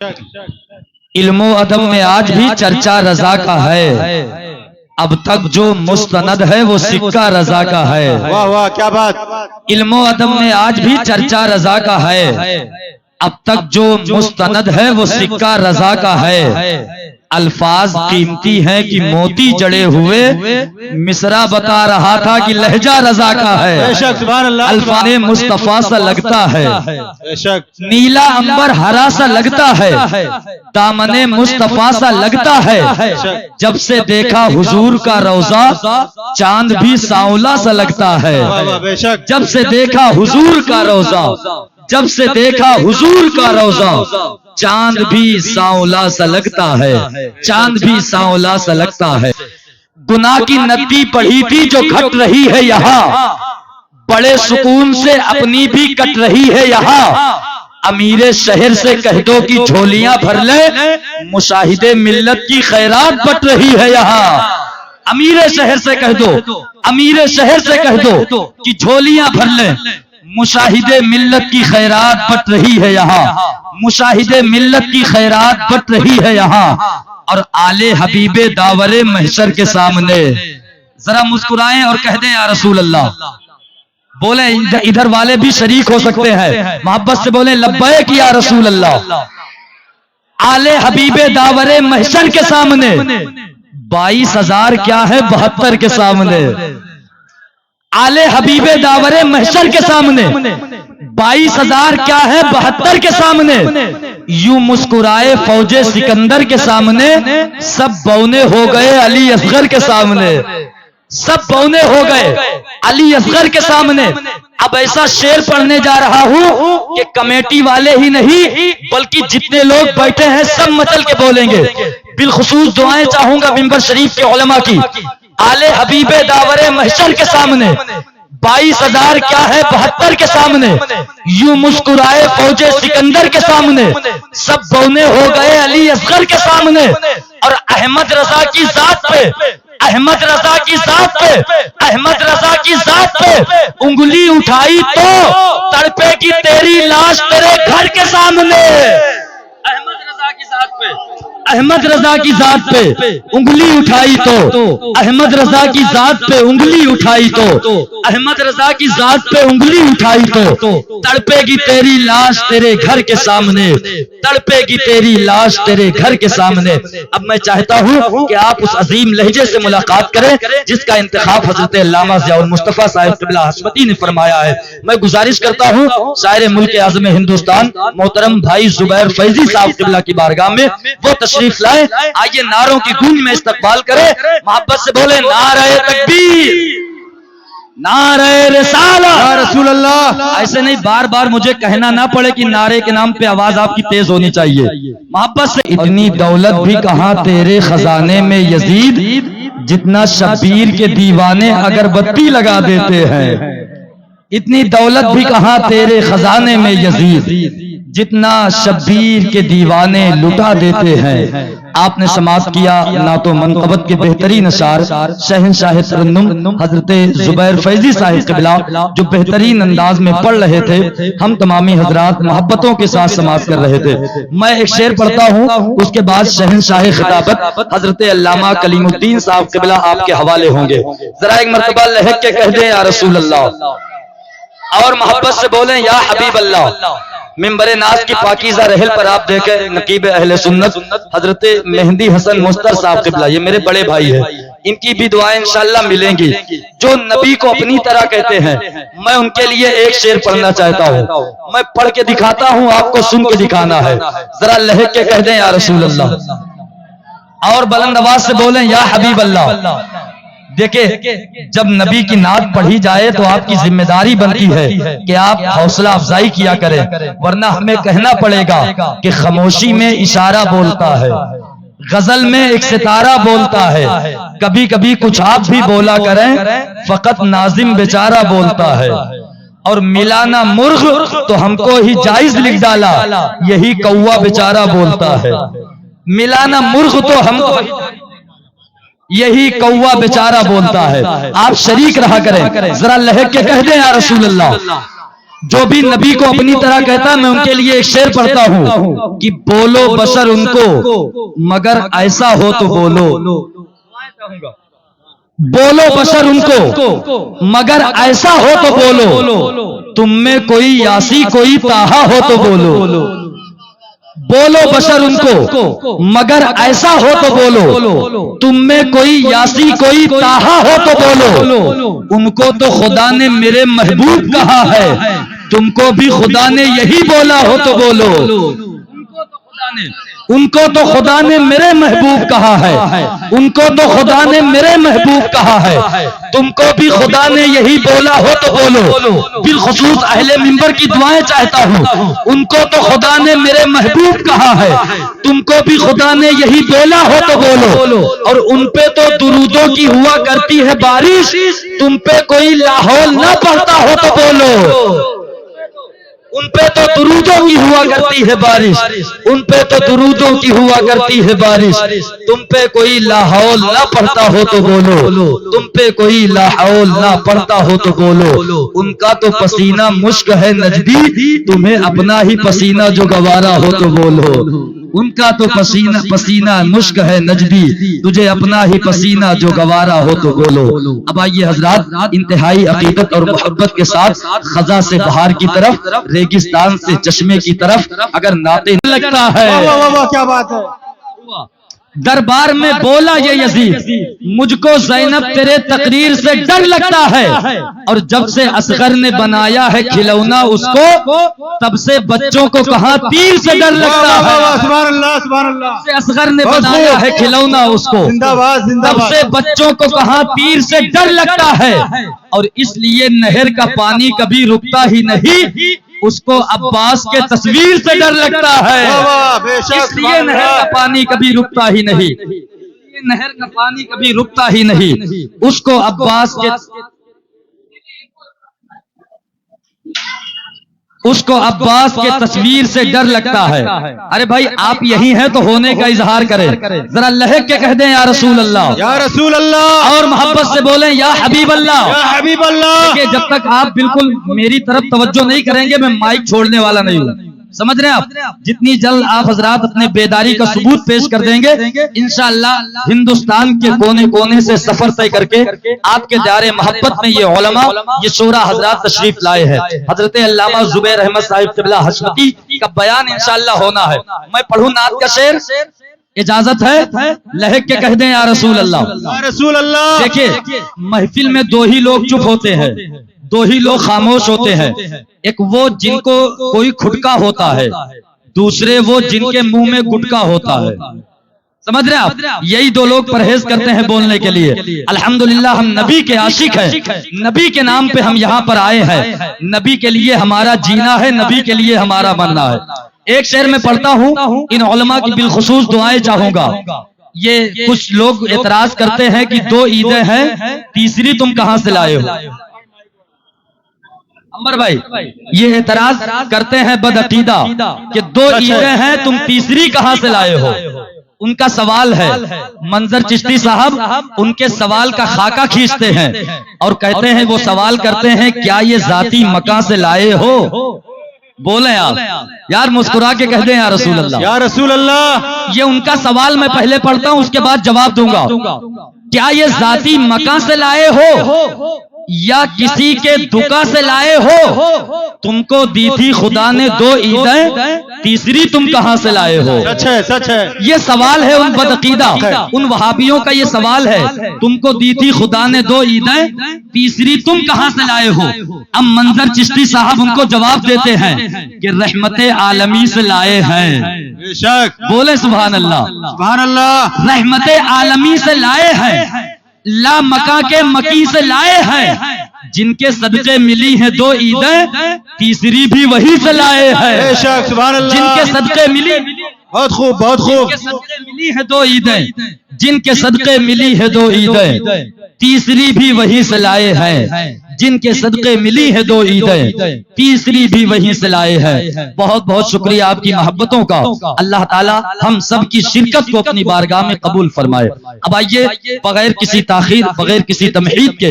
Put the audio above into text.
علم و ادب میں آج بھی چرچا رضا کا ہے، اب تک جو مستند ہے وہ سکہ رضا کا ہے۔ واہ واہ کیا بات! علم و ادب میں آج بھی چرچا رضا کا ہے، اب تک جو مستند ہے وہ سکہ رضا کا ہے۔ الفاظ قیمتی ہیں کہ موتی جڑے ہوئے، مصرع بتا رہا تھا کہ لہجہ رضا کا ہے۔ بے شک سبحان اللہ، الفاظ مصطفیٰ سا لگتا ہے، بے شک نیلا انبر ہرا سا لگتا ہے، دامن مصطفیٰ سا لگتا ہے۔ جب سے دیکھا حضور کا روضہ، چاند بھی سانولا سا لگتا ہے۔ واہ واہ بے شک جب سے دیکھا حضور کا روضہ، جب سے دیکھا حضور کا روضہ، چاند بھی سانولا سا لگتا ہے، چاند بھی سانولا سا لگتا ہے۔ گناہ کی ندی پڑھی تھی جو گھٹ رہی ہے یہاں، بڑے سکون سے اپنی بھی کٹ رہی ہے یہاں۔ امیر شہر سے کہہ دو کہ جھولیاں بھر لے، مشاہدے ملت کی خیرات بٹ رہی ہے یہاں۔ امیر شہر سے کہہ دو، امیر شہر سے کہہ دو کہ جھولیاں بھر لے، مشاہدے ملت کی خیرات بٹ رہی ہے یہاں، مشاہدے ملت کی خیرات بٹ رہی ہے یہاں۔ اور آل حبیب داور محشر کے سامنے ذرا مسکرائیں اور کہہ دیں یا رسول اللہ۔ بولیں ادھر والے بھی شریک ہو سکتے ہیں، محبت سے بولیں لبیک یا رسول اللہ۔ آل حبیب داور محشر کے سامنے 22,000 کیا ہے 72 کے سامنے۔ آل حبیب داور محشر کے سامنے 22,000 کیا ہے 72 کے سامنے۔ یوں مسکرائے فوج سکندر کے سامنے، سب بونے ہو گئے علی اصغر کے سامنے، سب بونے ہو گئے علی اصغر کے سامنے۔ اب ایسا شعر پڑھنے جا رہا ہوں کہ کمیٹی والے ہی نہیں بلکہ جتنے لوگ بیٹھے ہیں سب مچل کے بولیں گے۔ بالخصوص دعائیں چاہوں گا منبر شریف کے علماء کی۔ آل حبیب داور محشر کے سامنے 22,000 کیا ہے 72 کے سامنے، یوں مسکرائے فوج سکندر کے سامنے، سب بونے ہو گئے علی اصغر کے سامنے۔ اور احمد رضا کی ذات پہ، احمد رضا کی ذات پہ، احمد رضا کی ذات پہ انگلی اٹھائی تو تڑپے گی تیری لاش تیرے گھر کے سامنے۔ احمد رضا کی ذات پہ، احمد رضا کی ذات پہ انگلی اٹھائی تو، احمد رضا کی ذات پہ انگلی اٹھائی تو، احمد رضا کی ذات پہ انگلی اٹھائی تو تڑپے گی تیری لاش تیرے گھر کے سامنے، تڑپے گی تیری لاش تیرے گھر کے سامنے۔ اب میں چاہتا ہوں کہ آپ اس عظیم لہجے سے ملاقات کریں جس کا انتخاب حضرت علامہ ضیاء المصطفیٰ صاحب قبلہ حشمتی نے فرمایا ہے۔ میں گزارش کرتا ہوں شاعر ملک اعظم ہندوستان محترم بھائی زبیر فیضی صاحب قبلہ کی بارگاہ میں وہ تشریف لائے۔ آئیے نعروں کی گونج میں استقبال کرے، محبت سے بولے نعرہ تکبیر، نعرہ رسالہ یا رسول اللہ۔ ایسے نہیں بار بار مجھے کہنا نہ پڑے کہ نعرے کے نام پہ آواز آپ کی تیز ہونی چاہیے۔ محبت سے اتنی دولت بھی کہاں تیرے خزانے میں یزید، جتنا شبیر کے دیوانے اگربتی لگا دیتے ہیں۔ اتنی دولت بھی کہاں تیرے خزانے میں یزید، جتنا شبیر کے دیوانے لٹا دیتے ہیں۔ آپ نے سماعت کیا نعت و منقبت کے بہترین اشعار شہنشاہ ترنم حضرت زبیر فیضی صاحب قبلہ جو بہترین انداز میں پڑھ رہے تھے، ہم تمامی حضرات محبتوں کے ساتھ سماعت کر رہے تھے۔ میں ایک شعر پڑھتا ہوں، اس کے بعد شہنشاہ خطابت حضرت علامہ کلیم الدین صاحب قبلہ آپ کے حوالے ہوں گے۔ ذرا ایک مرتبہ لہک کے کہہ دیں یا رسول اللہ، اور محبت سے بولیں یا حبیب اللہ۔ منبر ناز کی پاکیزہ رحل پر آپ دیکھیں نقیب اہل سنت حضرت مہندی حسن مستر صاحب قبلہ، یہ میرے بڑے بھائی ہیں، ان کی بھی دعائیں انشاءاللہ ملیں گی۔ جو نبی کو اپنی طرح کہتے ہیں، میں ان کے لیے ایک شعر پڑھنا چاہتا ہوں، میں پڑھ کے دکھاتا ہوں، آپ کو سن کے دکھانا ہے۔ ذرا لہک کے کہہ دیں یا رسول اللہ، اور بلند آواز سے بولیں یا حبیب اللہ۔ دیکھیں جب نبی کی نعت پڑھی جائے تو آپ کی ذمہ داری بنتی ہے کہ آپ حوصلہ افزائی کیا کریں، ورنہ ہمیں کہنا پڑے گا کہ خاموشی میں اشارہ بولتا ہے، غزل میں ایک ستارہ بولتا ہے، کبھی کبھی کچھ آپ بھی بولا کریں، فقط ناظم بیچارہ بولتا ہے۔ اور ملانا مرغ تو ہم کو ہی جائز لکھ ڈالا، یہی کوا بیچارہ بولتا ہے۔ ملانا مرغ تو ہم کو یہی کوا بیچارہ بولتا ہے۔ آپ شریک رہا کریں، ذرا لہک کے کہہ دیں یا رسول اللہ۔ جو بھی نبی کو اپنی طرح کہتا ہے میں ان کے لیے ایک شعر پڑھتا ہوں کہ بولو بشر ان کو مگر ایسا ہو تو بولو، بولو بشر ان کو مگر ایسا ہو تو بولو، تم میں کوئی یاسی کوئی تاہا ہو تو بولو، بولو بشر ان کو مگر ایسا ہو تو بولو، تم میں کوئی یاسی کوئی تاہا ہو تو بولو، ان کو تو خدا نے میرے محبوب کہا ہے، تم کو بھی خدا نے یہی بولا ہو تو بولو، ان کو تو خدا نے میرے محبوب کہا ہے، ان کو تو خدا نے میرے محبوب کہا ہے، تم کو بھی خدا نے یہی بولا ہو تو بولو، بالخصوص اہل منبر کی دعائیں چاہتا ہوں، ان کو تو خدا نے میرے محبوب کہا ہے، تم کو بھی خدا نے یہی بولا ہو تو بولو، اور ان پہ تو درودوں کی ہوا کرتی ہے بارش، تم پہ کوئی لاہور نہ پڑتا ہو تو بولو، ان پہ تو درودوں کی ہوا کرتی ہے بارش، ان پہ تو درودوں کی ہوا کرتی ہے بارش، تم پہ کوئی لاحول نہ پڑتا ہو تو بولو، تم پہ کوئی لاحول نہ پڑتا ہو تو بولو، ان کا تو پسینہ مشک ہے نجدی، تمہیں اپنا ہی پسینہ جو گوارا ہو تو بولو، ان کا تو پسینہ مشک ہے نجدی، تجھے اپنا ہی پسینہ جو گوارا ہو تو بولو۔ اب آئیے حضرات، انتہائی عقیدت اور محبت کے ساتھ خزاں سے بہار کی طرف، ریگستان سے چشمے کی طرف اگر ناطے لگتا ہے، واہ واہ واہ کیا بات ہے، دربار میں بولا یہ یزید مجھ کو زینب تیرے تقریر سے ڈر لگتا ہے، اور جب سے اصغر نے بنایا ہے کھلونا اس کو، تب سے بچوں کو کہاں تیر سے ڈر لگتا ہے، سبحان اللہ سبحان اللہ، جب سے اصغر نے بنایا ہے کھلونا اس کو، زندہ باد زندہ تب باد، سے بچوں کو کہاں تیر سے ڈر لگتا ہے، اور اس لیے نہر کا پانی کبھی رکتا ہی نہیں، اس کو عباس کے تصویر سے ڈر لگتا ہے، واہ واہ بے شک، اس لیے نہر کا پانی کبھی رکتا ہی نہیں، نہر کا پانی کبھی رکتا ہی نہیں، اس کو عباس کے تصویر سے ڈر لگتا ہے۔ ارے بھائی آپ یہی ہیں تو ہونے کا اظہار کریں، ذرا لہک کے کہہ دیں یا رسول اللہ، یا رسول اللہ، اور محبت سے بولیں یا حبیب اللہ۔ یا حبیب اللہ، کہ جب تک آپ بالکل میری طرف توجہ نہیں کریں گے میں مائک چھوڑنے والا نہیں ہوں، سمجھ رہے ہیں آپ؟ جتنی جلد آپ حضرات اپنے بیداری کا ثبوت پیش کر دیں گے انشاءاللہ ہندوستان کے کونے کونے سے سفر طے کر کے آپ کے دار محبت میں یہ علماء، یہ شورا حضرات تشریف لائے ہیں۔ حضرت علامہ زبیر احمد صاحب قبلہ حشمتی کا بیان انشاءاللہ ہونا ہے۔ میں پڑھوں نعت کا شعر، اجازت ہے؟ لہک کے کہہ دیں یا رسول اللہ۔ یا رسول اللہ، دیکھیں محفل میں دو ہی لوگ چپ ہوتے ہیں، دو ہی لوگ خاموش ہوتے ہیں، ایک وہ جن کو کوئی کھٹکا ہوتا ہے، دوسرے وہ جن کے منہ میں گٹکا ہوتا ہے، سمجھ رہے ہیں آپ؟ یہی دو لوگ پرہیز کرتے ہیں بولنے کے لیے۔ الحمدللہ ہم نبی کے عاشق ہیں، نبی کے نام پہ ہم یہاں پر آئے ہیں، نبی کے لیے ہمارا جینا ہے، نبی کے لیے ہمارا مرنا ہے۔ ایک شعر میں پڑھتا ہوں، ان علماء کی بالخصوص دعائیں چاہوں گا۔ یہ کچھ لوگ اعتراض کرتے ہیں کہ دو عیدیں ہیں، تیسری تم کہاں سے لائے ہو؟ عمر بھائی یہ اعتراض کرتے ہیں بدعقیدہ کہ دو عیدیں ہیں تم تیسری کہاں سے لائے ہو۔ ان کا سوال ہے، منظر چشتی صاحب ان کے سوال کا خاکہ کھینچتے ہیں اور کہتے ہیں، وہ سوال کرتے ہیں کیا یہ ذاتی مکان سے لائے ہو؟ بولیں آپ یار، مسکرا کے کہہ دیں یا رسول اللہ۔ یا رسول اللہ، یہ ان کا سوال میں پہلے پڑھتا ہوں، اس کے بعد جواب دوں گا۔ کیا یہ ذاتی مکان سے لائے ہو یا کسی کے دکا سے لائے ہو؟ تم کو دی تھی خدا نے دو عیدیں، تیسری تم کہاں سے لائے ہو؟ سچ ہے سچ ہے، یہ سوال ہے ان بدعقیدہ، ان وہابیوں کا یہ سوال ہے، تم کو دی تھی خدا نے دو عیدیں، تیسری تم کہاں سے لائے ہو؟ اب منظر چشتی صاحب ان کو جواب دیتے ہیں کہ رحمت عالمی سے لائے ہیں۔ بے شک، بولے سبحان اللہ، سبحان اللہ، رحمت عالمی سے لائے ہیں، لا مکہ کے مکی سے لائے ہیں، جن کے صدقے ملی ہیں دو عیدیں، تیسری بھی وہی سے لائے ہیں۔ بے شک، سبحان اللہ، جن کے صدقے ملی، بہت خوب بہت خوب، جن کے صدقے ملی ہے دو عیدیں، جن کے صدقے ملی ہے دو عیدیں، تیسری بھی وہی سے لائے ہیں۔ جن کے صدقے ملی ہے دو عیدیں، تیسری بھی وہی سے لائے ہیں۔ بہت بہت شکریہ آپ کی محبتوں کا، اللہ تعالی ہم سب کی شرکت کو اپنی بارگاہ میں قبول فرمائے۔ اب آئیے بغیر کسی تاخیر، بغیر کسی تمہید کے